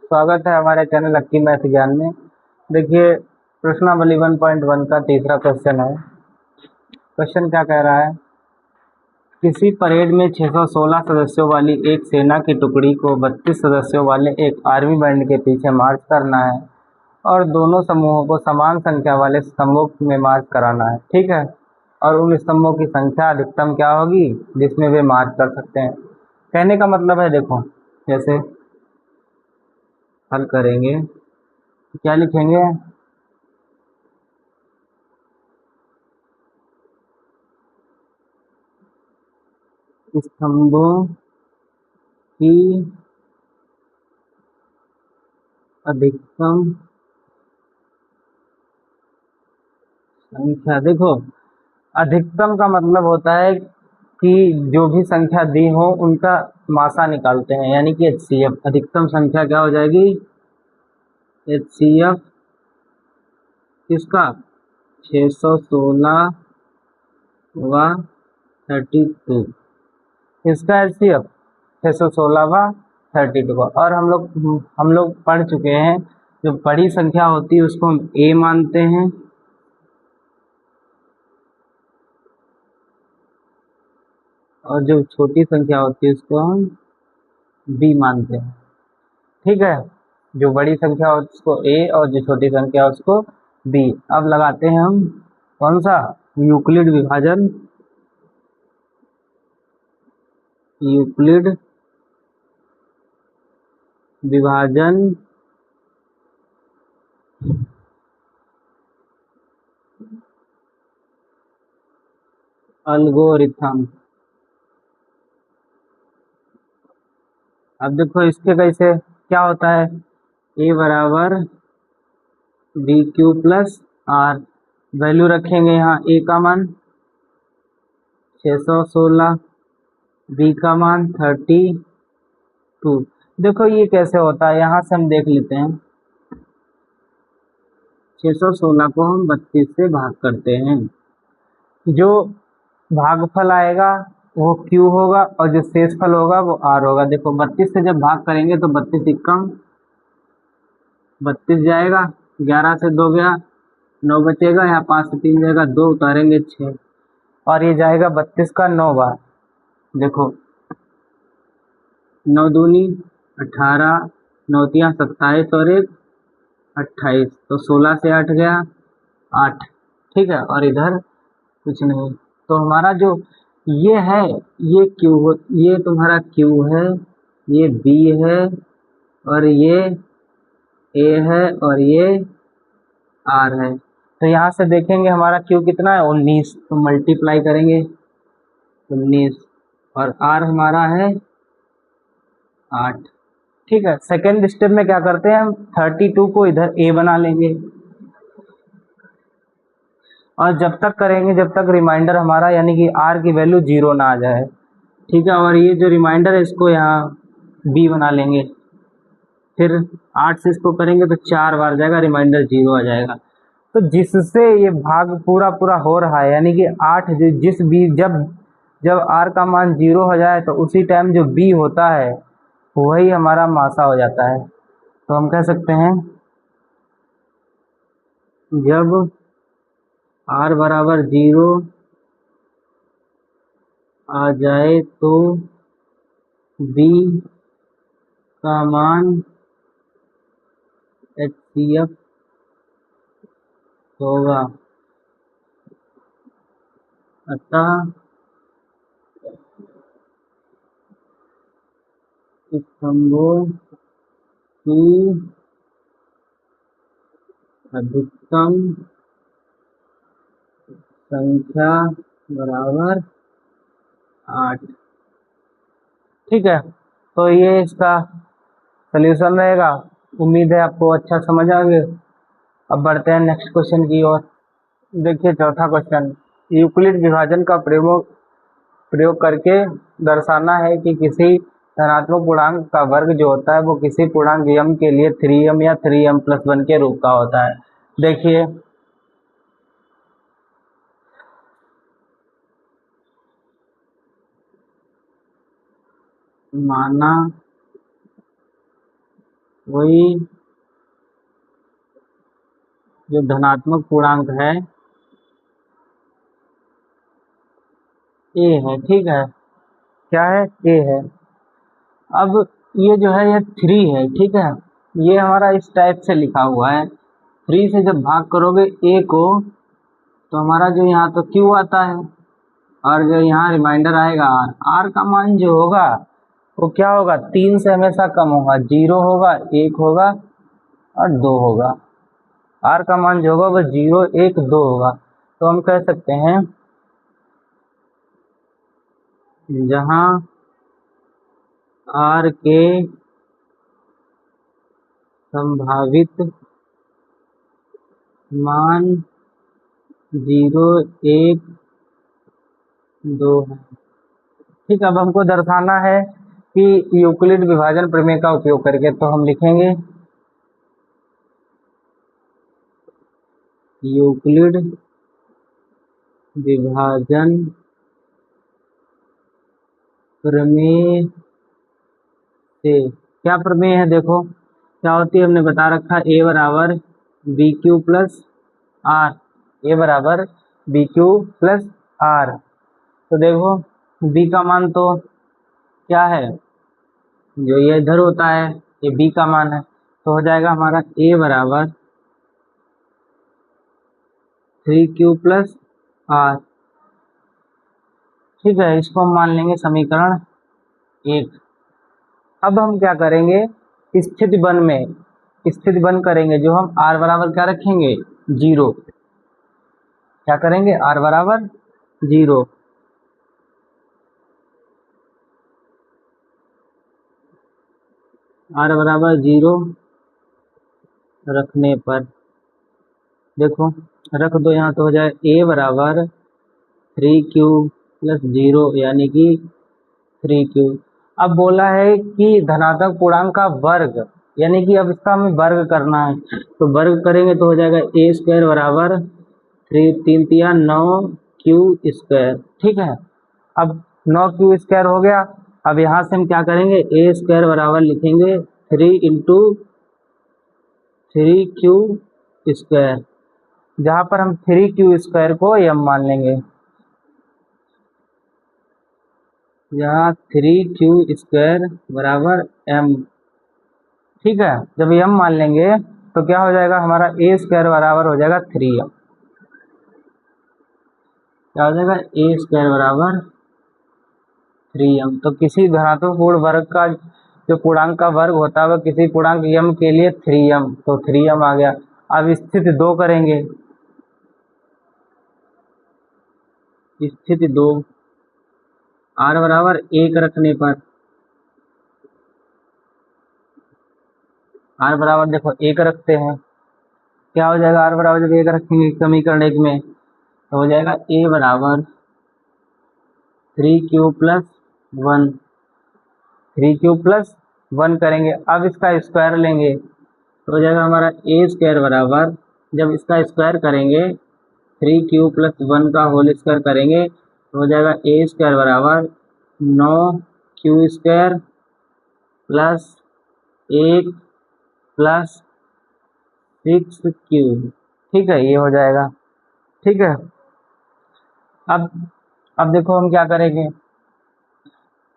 स्वागत है हमारे चैनल लक्की मैथ ज्ञान में। देखिए, प्रश्नावली 1.1 का तीसरा क्वेश्चन है। क्वेश्चन क्या कह रहा है? किसी परेड में 616 सदस्यों वाली एक सेना की टुकड़ी को 32 सदस्यों वाले एक आर्मी बैंड के पीछे मार्च करना है और दोनों समूहों को समान संख्या वाले स्तंभों में मार्च कराना है। ठीक है, और उन स्तंभों की संख्या अधिकतम क्या होगी जिसमें वे मार्च कर सकते हैं। कहने का मतलब है, देखो, जैसे हल करेंगे क्या लिखेंगे? स्तंभों की अधिकतम संख्या। देखो, अधिकतम का मतलब होता है कि जो भी संख्या दी हो उनका मासा निकालते हैं, यानी कि HCF। अधिकतम संख्या क्या हो जाएगी? HCF किसका? 616 व 32, इसका HCF 616 व 32 का। और हम लोग पढ़ चुके हैं, जो बड़ी संख्या होती है उसको हम A मानते हैं, और जो छोटी संख्या होती है उसको हम B मानते हैं। ठीक है, जो बड़ी संख्या हो उसको A और जो छोटी संख्या हो उसको B। अब लगाते हैं हम कौन सा? यूक्लिड विभाजन। यूक्लिड विभाजन एल्गोरिथम। अब देखो इसके कैसे क्या होता है? A बराबर BQ प्लस R। वैल्यू रखेंगे यहाँ A का मान 616, B का मान 32। देखो ये कैसे होता है, यहाँ से हम देख लेते हैं। 616 को हम 32 से भाग करते हैं, जो भागफल आएगा वो Q होगा और जो शेषफल होगा वो R होगा। देखो 32 से जब भाग करेंगे तो 32 इक्कम 32 जाएगा, 11 से 2 गया, 9 बचेगा, यहाँ 5 से 3 जाएगा, 2 उतारेंगे 6, और ये जाएगा 32 का 9 बार। देखो 9 दूनी 18, 9 तिया 27 और 1 28, तो 16 से 8 गया 8। ठीक है, और इधर कुछ नहीं। तो हमारा जो ये है ये ये तुम्हारा Q है, ये B है, और ये A है, और ये R है। तो यहाँ से देखेंगे हमारा Q कितना है? 19, तो मल्टीप्लाई करेंगे 19, और R हमारा है 8। ठीक है, सेकेंड स्टेप में क्या करते हैं हम? 32 को इधर A बना लेंगे, और जब तक करेंगे जब तक रिमाइंडर हमारा यानी कि R की वैल्यू 0 ना आ जाए। ठीक है, और ये जो रिमाइंडर है इसको यहाँ B बना लेंगे। फिर 8 से इसको करेंगे तो 4 बार जाएगा, रिमाइंडर 0 आ जाएगा। तो जिससे ये भाग पूरा पूरा हो रहा है, यानी कि 8 जिस B जब जब R का मान 0 हो जाए तो उसी टाइम जो B होता है वही हमारा मासा हो जाता है। तो हम कह सकते हैं जब R बराबर 0 आ जाए तो B का मान HCF होगा। अतः स्तंभों की अधिकतम संख्या बराबर 8। ठीक है, तो ये इसका सल्यूशन रहेगा। उम्मीद है आपको अच्छा समझ आ गया। अब बढ़ते हैं नेक्स्ट क्वेश्चन की ओर। देखिए चौथा क्वेश्चन, यूक्लिड विभाजन का प्रयोग करके दर्शाना है कि किसी धनात्मक पूर्णांक का वर्ग जो होता है वो किसी पूर्णांक m के लिए 3m या 3m+1 के रूप का होता है। देखिए माना वही जो धनात्मक पूर्णांक है ए है, ठीक है, क्या है, ए है। अब ये जो है ये 3 है, ठीक है, ये हमारा इस टाइप से लिखा हुआ है। 3 से जब भाग करोगे ए को तो हमारा जो यहाँ तो क्यू आता है और जो यहाँ रिमाइंडर आएगा आर। आर का मान जो होगा वो क्या होगा, 3 से हमेशा कम होगा, 0 होगा, 1 होगा और 2 होगा। आर का मान जो होगा वो 0, 1, 2 होगा। तो हम कह सकते हैं जहाँ आर के संभावित मान 0, 1, 2 है। ठीक, अब हमको दर्शाना है कि यूक्लिड विभाजन प्रमेय का उपयोग करके, तो हम लिखेंगे यूक्लिड विभाजन प्रमेय से क्या प्रमेय है, देखो क्या होती है, हमने बता रखा ए बराबर बी क्यू प्लस आर, ए बराबर बी क्यू प्लस आर। तो देखो बी का मान तो क्या है, जो ये इधर होता है ये बी का मान है, तो हो जाएगा हमारा ए बराबर 3q प्लस आर। ठीक है, इसको हम मान लेंगे समीकरण 1। अब हम क्या करेंगे, स्थिति वन में स्थिति वन करेंगे, जो हम आर बराबर क्या रखेंगे, 0। क्या करेंगे, आर बराबर 0। आर बराबर 0 रखने पर देखो रख दो यहाँ, तो हो जाए ए बराबर 3q प्लस 0 यानी कि 3q। अब बोला है कि धनात्मक पूर्णांक का वर्ग, यानी कि अब इसका हमें वर्ग करना है, तो वर्ग करेंगे तो हो जाएगा ए स्क्वायर बराबर 9q²। ठीक है, अब 9q² हो गया। अब यहाँ से हम क्या करेंगे, ए स्क्वायर बराबर लिखेंगे 3 इंटू 3q², जहाँ पर हम 3q² को m मान लेंगे, यहाँ 3q² बराबर m। ठीक है, जब m मान लेंगे तो क्या हो जाएगा, हमारा ए स्क्वायर बराबर हो जाएगा 3m। क्या हो जाएगा, ए स्क्वायर बराबर 3m। तो किसी धनात्मक पूर्ण वर्ग का जो पूर्णांक का वर्ग होता है वह किसी पूर्णांक m के लिए 3m, तो 3m आ गया। अब स्थिति 2 करेंगे, स्थिति 2 आर बराबर 1 रखने पर, आर बराबर देखो 1 रखते हैं, क्या हो जाएगा, आर बराबर जब 1 रखेंगे समीकरण 1 में, तो हो जाएगा ए बराबर 3q प्लस 1, 3q प्लस 1 करेंगे। अब इसका स्क्वायर लेंगे तो हो जाएगा हमारा ए स्क्वायर बराबर, जब इसका स्क्वायर करेंगे 3q प्लस 1 का होल स्क्वायर करेंगे तो हो जाएगा ए स्क्वायर बराबर 9q² प्लस 1 प्लस 6q। ठीक है, ये हो जाएगा। ठीक है, अब देखो हम क्या करेंगे,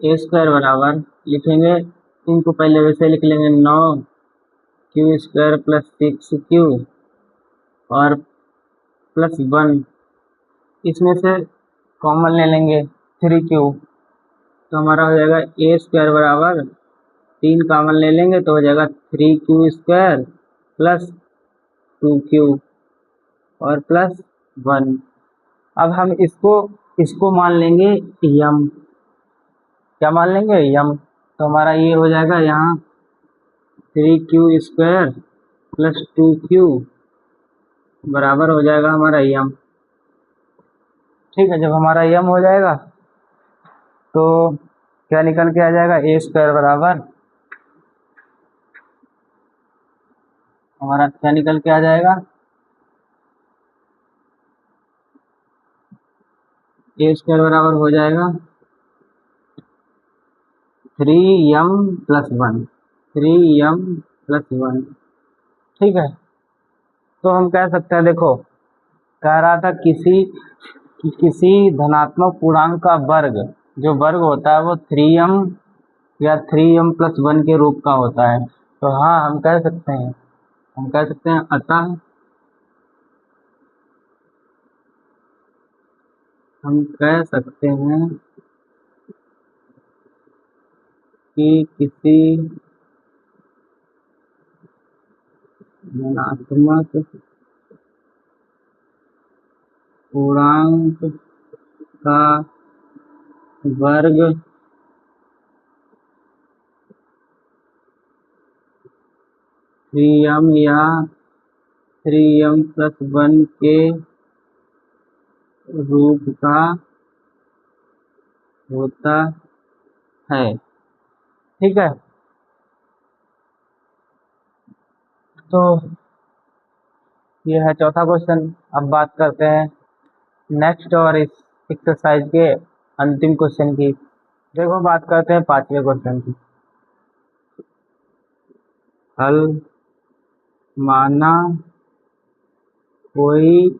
ए स्क्वायर बराबर लिखेंगे, इनको पहले वैसे लिख लेंगे 9q² प्लस 6q और प्लस 1, इसमें से कॉमन ले लेंगे 3q, तो हमारा हो जाएगा ए स्क्वायर बराबर 3 कॉमन ले लेंगे तो हो जाएगा 3q² प्लस 2q और प्लस 1। अब हम इसको मान लेंगे यम, क्या मान लेंगे, यम। तो हमारा ये हो जाएगा यहाँ 3q² प्लस 2q बराबर हो जाएगा हमारा यम। ठीक है, जब हमारा यम हो जाएगा तो क्या निकल के आ जाएगा, ए स्क्वायर बराबर हमारा क्या निकल के आ जाएगा, ए स्क्वायर बराबर हो जाएगा 3m प्लस 1, 3m प्लस 1। ठीक है, तो हम कह सकते हैं, देखो कह रहा था किसी धनात्मक पूर्णांक का वर्ग, जो वर्ग होता है वो 3m या 3m+1 के रूप का होता है। तो हाँ, हम कह सकते हैं अतः हम कह सकते हैं कि किसी धनात्मक पूर्णांक का वर्ग 3m या 3m+1 के रूप का होता है। ठीक है, तो ये है चौथा क्वेश्चन। अब बात करते हैं नेक्स्ट और इस एक्सरसाइज के अंतिम क्वेश्चन की। देखो, बात करते हैं पांचवें क्वेश्चन की। हल माना कोई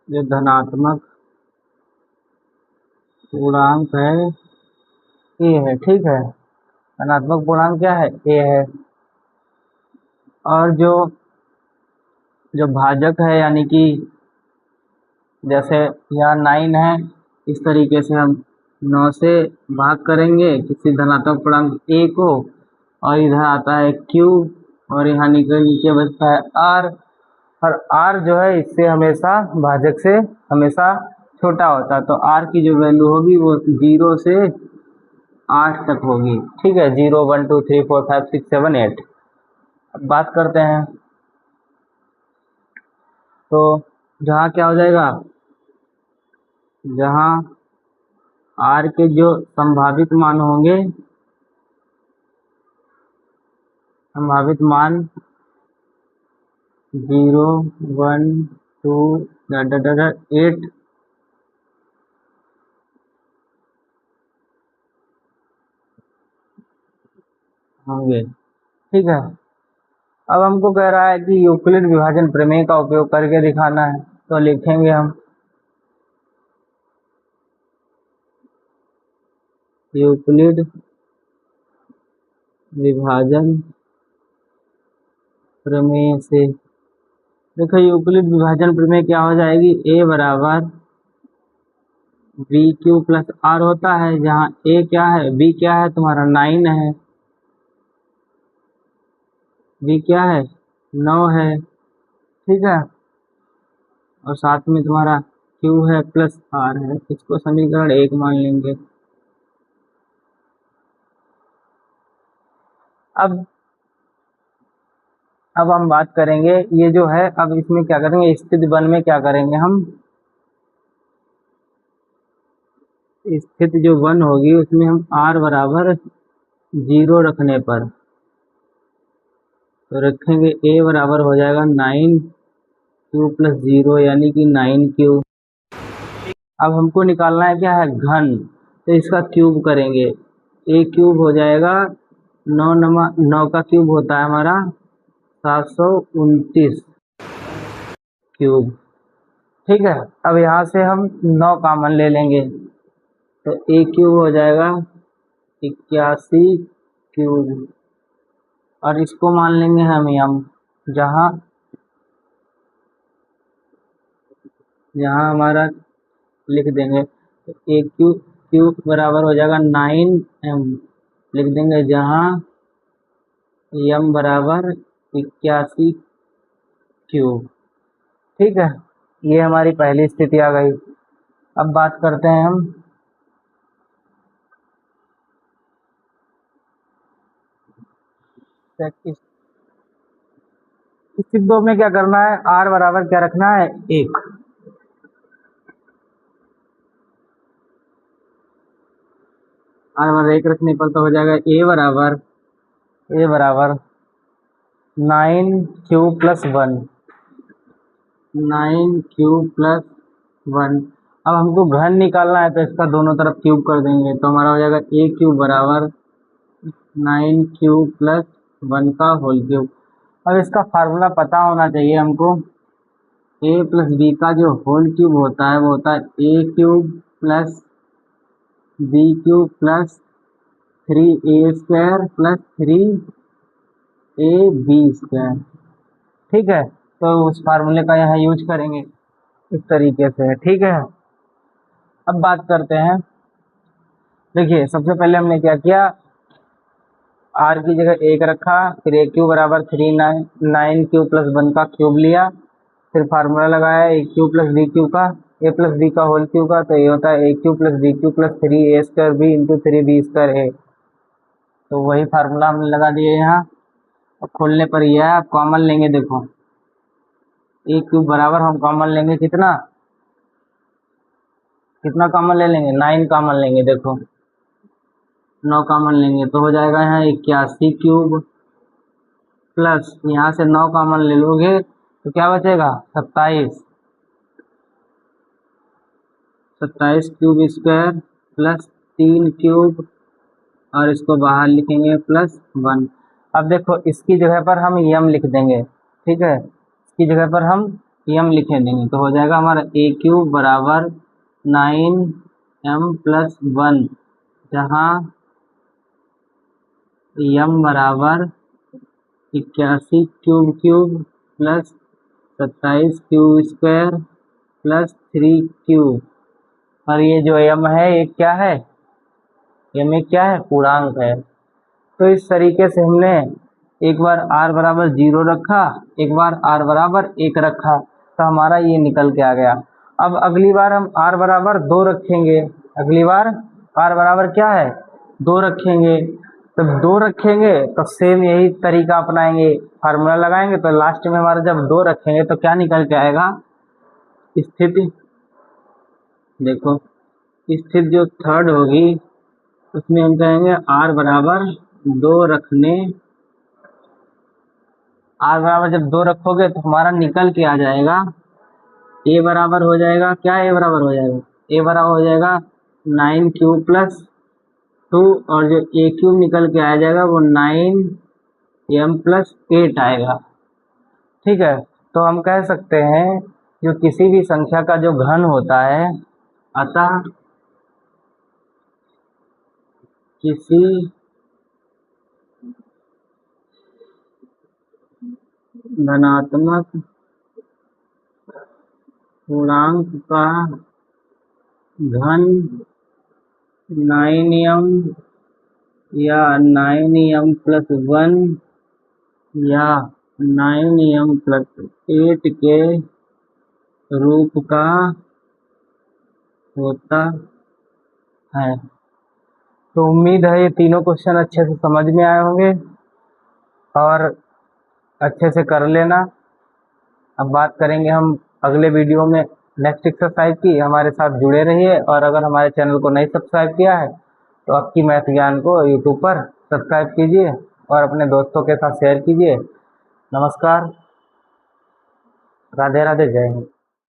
जो धनात्मक पूर्णांक है ए है। ठीक है, धनात्मक पूर्णांक क्या है? ए है। और जो भाजक है, यानी कि जैसे यहाँ 9 है, इस तरीके से हम 9 से भाग करेंगे किसी धनात्मक पूर्णांक ए को, और इधर आता है क्यू, और यहाँ नीचे बचता है आर। और आर जो है इससे हमेशा भाजक से हमेशा छोटा होता है, तो आर की जो वैल्यू होगी वो 0 से 8 तक होगी। ठीक है, 0 1 2 3 4 5 6 7 8। अब बात करते हैं, तो जहाँ क्या हो जाएगा, जहाँ आर के जो संभावित मान होंगे, संभावित मान 0 1 2 8 होंगे। ठीक है, अब हमको कह रहा है कि यूक्लिड विभाजन प्रमेय का उपयोग करके दिखाना है, तो लिखेंगे हम यूक्लिड विभाजन प्रमेय से। देखो, यूक्लिड विभाजन प्रमेय क्या हो जाएगी, ए बराबर बी क्यू प्लस आर होता है, जहाँ ए क्या है, बी क्या है तुम्हारा 9 है, बी क्या है 9 है। ठीक है, और साथ में तुम्हारा क्यू है प्लस आर है, इसको समीकरण 1 मान लेंगे। अब हम बात करेंगे, ये जो है, अब इसमें क्या करेंगे, स्थिति 1 में क्या करेंगे हम, स्थिति जो 1 होगी उसमें हम r बराबर 0 रखने पर, तो रखेंगे a बराबर हो जाएगा 9q प्लस 0, यानी कि 9q। अब हमको निकालना है क्या है, घन, तो इसका क्यूब करेंगे, a क्यूब हो जाएगा 9 का क्यूब होता है हमारा 729 क्यूब। ठीक है, अब यहाँ से हम 9 कॉमन ले लेंगे, तो a क्यूब हो जाएगा 81 क्यूब, और इसको मान लेंगे हम जहाँ हमारा लिख देंगे, तो ए क्यूब बराबर हो जाएगा 9m, लिख देंगे, जहाँ m बराबर 81 क्यूब। ठीक है, ये हमारी पहली स्थिति आ गई। अब बात करते हैं हम स्थिति 2 में क्या करना है, r बराबर क्या रखना है, 1। r बराबर 1 रखने पर तो हो जाएगा a बराबर 9q प्लस 1, 9q प्लस 1। अब हमको घन निकालना है, तो इसका दोनों तरफ क्यूब कर देंगे, तो हमारा हो जाएगा a क्यूब बराबर 9 क्यूब प्लस 1 का होल क्यूब। अब इसका फार्मूला पता होना चाहिए हमको। a प्लस बी का जो होल क्यूब होता है वो होता है A cube plus B cube plus 3a² plus 3ab²। ठीक है, तो उस फार्मूले का यहाँ यूज करेंगे इस तरीके से। ठीक है, अब बात करते हैं। देखिए, सबसे पहले हमने क्या किया, आर की जगह 1 रखा, फिर ए क्यूब बराबर 9 क्यूब प्लस 1 का क्यूब लिया, फिर फार्मूला लगाया A cube plus B cube का, ए प्लस बी का होल क्यूब का, तो ये होता है A cube plus B cube plus 3a² into 3b²। तो वही फार्मूला हमने लगा दिया यहाँ। अब खोलने पर यह है, आप कॉमन लेंगे। देखो, ए क्यूब बराबर हम कॉमन लेंगे कितना कॉमन ले लेंगे, 9 कॉमन लेंगे। देखो, 9 कॉमन लेंगे तो हो जाएगा यहाँ 81 क्यूब प्लस यहाँ से 9 कॉमन ले लोगे तो क्या बचेगा 27 क्यूब स्क्वायर प्लस 3 क्यूब, और इसको बाहर लिखेंगे प्लस 1। अब देखो, इसकी जगह पर हम यम लिख देंगे। ठीक है, इसकी जगह पर हम यम लिख देंगे तो हो जाएगा हमारा ए क्यूब बराबर 9m प्लस 1, जहाँ यम बराबर 81 cube plus 27 cube square plus 3 cube, और ये जो यम है ये क्या है, यम एक क्या है, पूर्णांक है। तो इस तरीके से हमने एक बार r बराबर 0 रखा, एक बार r बराबर 1 रखा, तो हमारा ये निकल के आ गया। अब अगली बार हम r बराबर 2 रखेंगे, अगली बार r बराबर क्या है 2 रखेंगे। जब 2 रखेंगे तो सेम यही तरीका अपनाएंगे, फार्मूला लगाएंगे, तो लास्ट में हमारा जब 2 रखेंगे तो क्या निकल के आएगा, स्थिति। देखो, स्थिति जो थर्ड होगी उसमें हम कहेंगे r बराबर 2 रखने, r बराबर जब 2 रखोगे तो हमारा निकल के आ जाएगा a बराबर हो जाएगा, क्या a बराबर हो जाएगा, a बराबर हो जाएगा 9 क्यूब प्लस 2, और जो a क्यूब निकल के आ जाएगा वो 9m प्लस 8 आएगा। ठीक है, तो हम कह सकते हैं जो किसी भी संख्या का जो घन होता है, अतः किसी धनात्मक पूर्णांक का घन 9m या 9m प्लस 1 या 9m प्लस 8 के रूप का होता है। तो उम्मीद है ये तीनों क्वेश्चन अच्छे से समझ में आए होंगे और अच्छे से कर लेना। अब बात करेंगे हम अगले वीडियो में नेक्स्ट एक्सरसाइज की। हमारे साथ जुड़े रहिए, और अगर हमारे चैनल को नहीं सब्सक्राइब किया है तो आपकी मैथ ज्ञान को यूट्यूब पर सब्सक्राइब कीजिए और अपने दोस्तों के साथ शेयर कीजिए। नमस्कार, राधे राधे, जय हिंद।